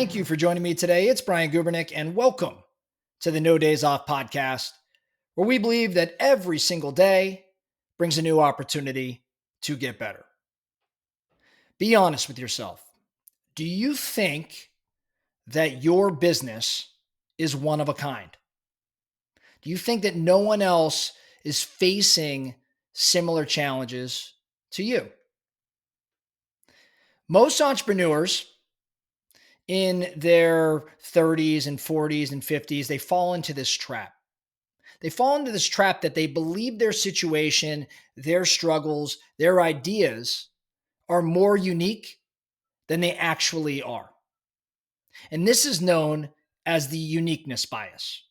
Thank you for joining me today. It's Brian Gubernick, and welcome to the No Days Off podcast, where we believe that every single day brings a new opportunity to get better. Be honest with yourself. Do you think that your business is one of a kind? Do you think that no one else is facing similar challenges to you? Most entrepreneurs in their 30s and 40s and 50s, they fall into this trap. They fall into this trap that they believe their situation, their struggles, their ideas are more unique than they actually are. And this is known as the uniqueness bias.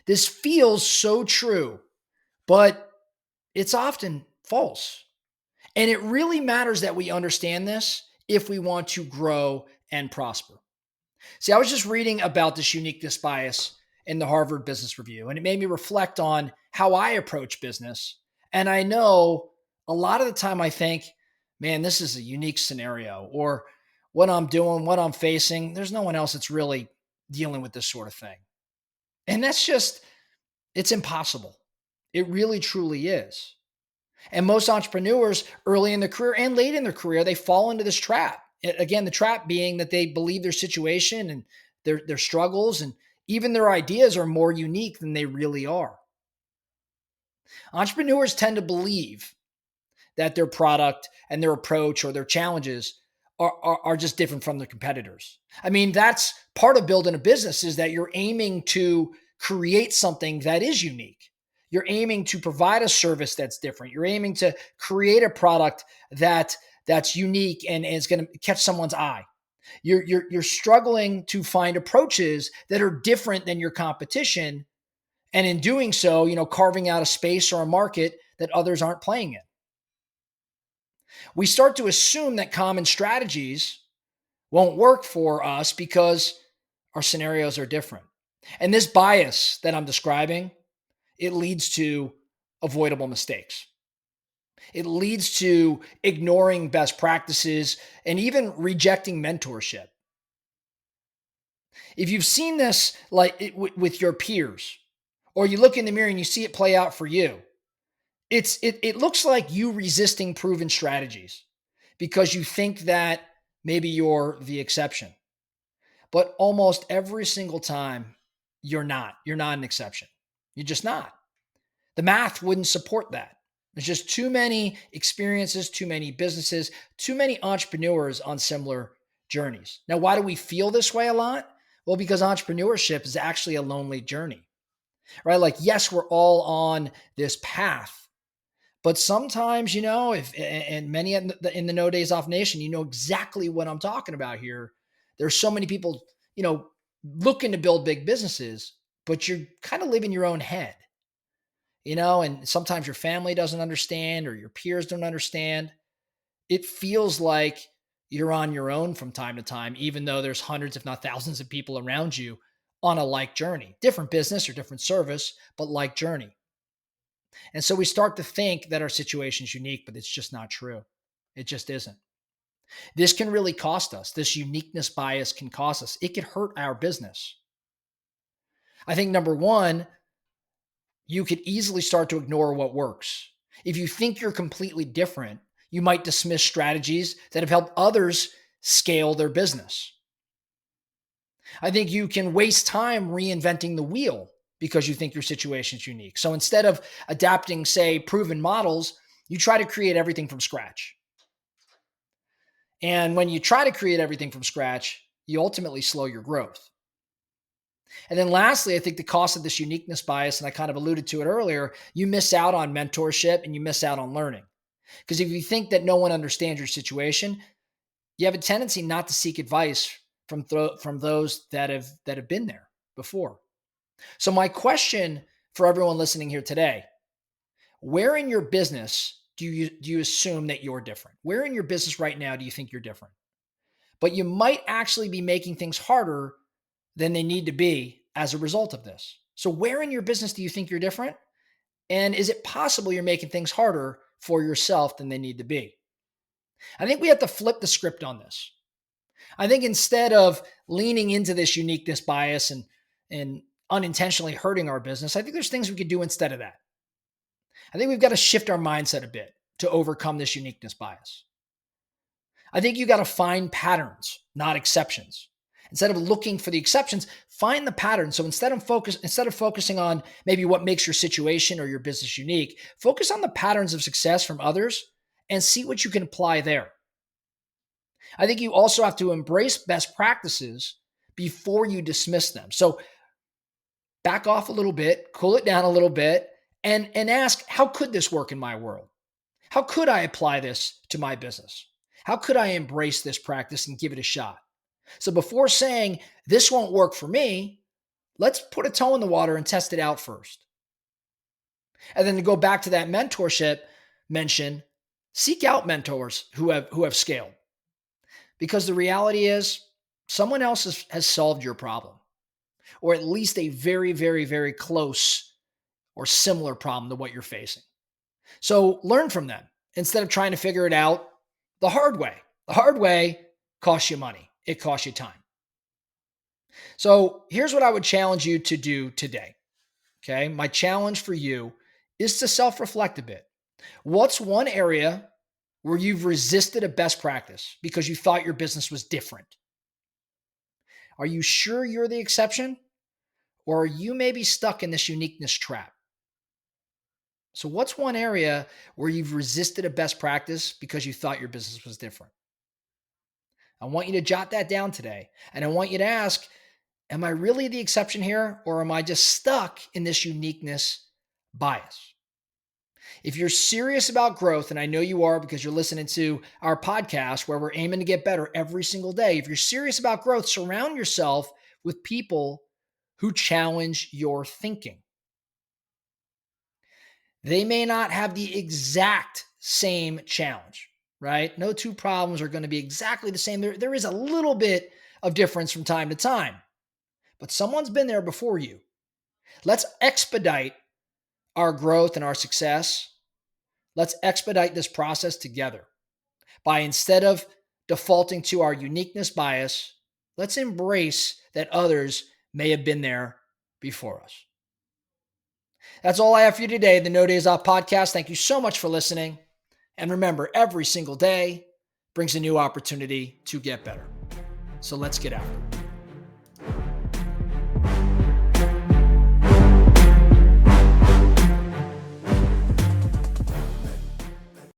This feels so true, but it's often false. And it really matters that we understand this if we want to grow and prosper. See, I was just reading about this uniqueness bias in the Harvard Business Review, and it made me reflect on how I approach business. And I know a lot of the time I think, man, this is a unique scenario, or what I'm doing, what I'm facing, there's no one else that's really dealing with this sort of thing. And that's just, it's impossible. It really, truly is. And most entrepreneurs early in their career and late in their career, they fall into this trap. Again, the trap being that they believe their situation and their struggles and even their ideas are more unique than they really are. Entrepreneurs tend to believe that their product and their approach or their challenges are just different from their competitors. I mean, that's part of building a business, is that you're aiming to create something that is unique. You're aiming to provide a service that's different. You're aiming to create a product that's unique and is going to catch someone's eye. You're struggling to find approaches that are different than your competition, and in doing so, carving out a space or a market that others aren't playing in. We start to assume that common strategies won't work for us because our scenarios are different. And this bias that I'm describing, it leads to avoidable mistakes. It leads to ignoring best practices and even rejecting mentorship. If you've seen this with your peers, or you look in the mirror and you see it play out for you, it looks like you resisting proven strategies because you think that maybe you're the exception. But almost every single time, you're not. You're not an exception. You're just not. The math wouldn't support that. There's just too many experiences, too many businesses, too many entrepreneurs on similar journeys. Now, why do we feel this way a lot? Well, because entrepreneurship is actually a lonely journey, right? Like, yes, we're all on this path, but sometimes, and many in the No Days Off Nation, you know exactly what I'm talking about here. There's so many people, looking to build big businesses, but you're kind of living your own head. And sometimes your family doesn't understand or your peers don't understand. It feels like you're on your own from time to time, even though there's hundreds, if not thousands of people around you on a like journey, different business or different service, but like journey. And so we start to think that our situation is unique, but it's just not true. It just isn't. This can really cost us. This uniqueness bias can cost us. It could hurt our business. I think number one, you could easily start to ignore what works. If you think you're completely different, you might dismiss strategies that have helped others scale their business. I think you can waste time reinventing the wheel because you think your situation is unique. So instead of adapting, say, proven models, you try to create everything from scratch. And when you try to create everything from scratch, you ultimately slow your growth. And then lastly, I think the cost of this uniqueness bias, and I kind of alluded to it earlier, you miss out on mentorship and you miss out on learning. Because if you think that no one understands your situation, you have a tendency not to seek advice from those that have been there before. So my question for everyone listening here today, where in your business do you assume that you're different? Where in your business right now do you think you're different? But you might actually be making things harder than they need to be as a result of this. So where in your business do you think you're different? And is it possible you're making things harder for yourself than they need to be? I think we have to flip the script on this. I think instead of leaning into this uniqueness bias and unintentionally hurting our business, I think there's things we could do instead of that. I think we've got to shift our mindset a bit to overcome this uniqueness bias. I think you got to find patterns, not exceptions. Instead of looking for the exceptions, find the pattern. So instead of focusing on maybe what makes your situation or your business unique, focus on the patterns of success from others and see what you can apply there. I think you also have to embrace best practices before you dismiss them. So back off a little bit, cool it down a little bit, and ask, how could this work in my world? How could I apply this to my business? How could I embrace this practice and give it a shot? So before saying this won't work for me, let's put a toe in the water and test it out first. And then to go back to that mentorship mention, seek out mentors who have scaled. Because the reality is someone else has solved your problem, or at least a very, very, very close or similar problem to what you're facing. So learn from them instead of trying to figure it out the hard way. The hard way costs you money. It costs you time. So here's what I would challenge you to do today. Okay. My challenge for you is to self-reflect a bit. What's one area where you've resisted a best practice because you thought your business was different? Are you sure you're the exception? Or are you maybe stuck in this uniqueness trap? So, what's one area where you've resisted a best practice because you thought your business was different? I want you to jot that down today. And I want you to ask, am I really the exception here? Or am I just stuck in this uniqueness bias? If you're serious about growth, and I know you are because you're listening to our podcast where we're aiming to get better every single day. If you're serious about growth, surround yourself with people who challenge your thinking. They may not have the exact same challenge, right? No two problems are going to be exactly the same. There is a little bit of difference from time to time, but someone's been there before you. Let's expedite our growth and our success. Let's expedite this process together by, instead of defaulting to our uniqueness bias, let's embrace that others may have been there before us. That's all I have for you today, the No Days Off podcast. Thank you so much for listening. And remember, every single day brings a new opportunity to get better. So let's get after it.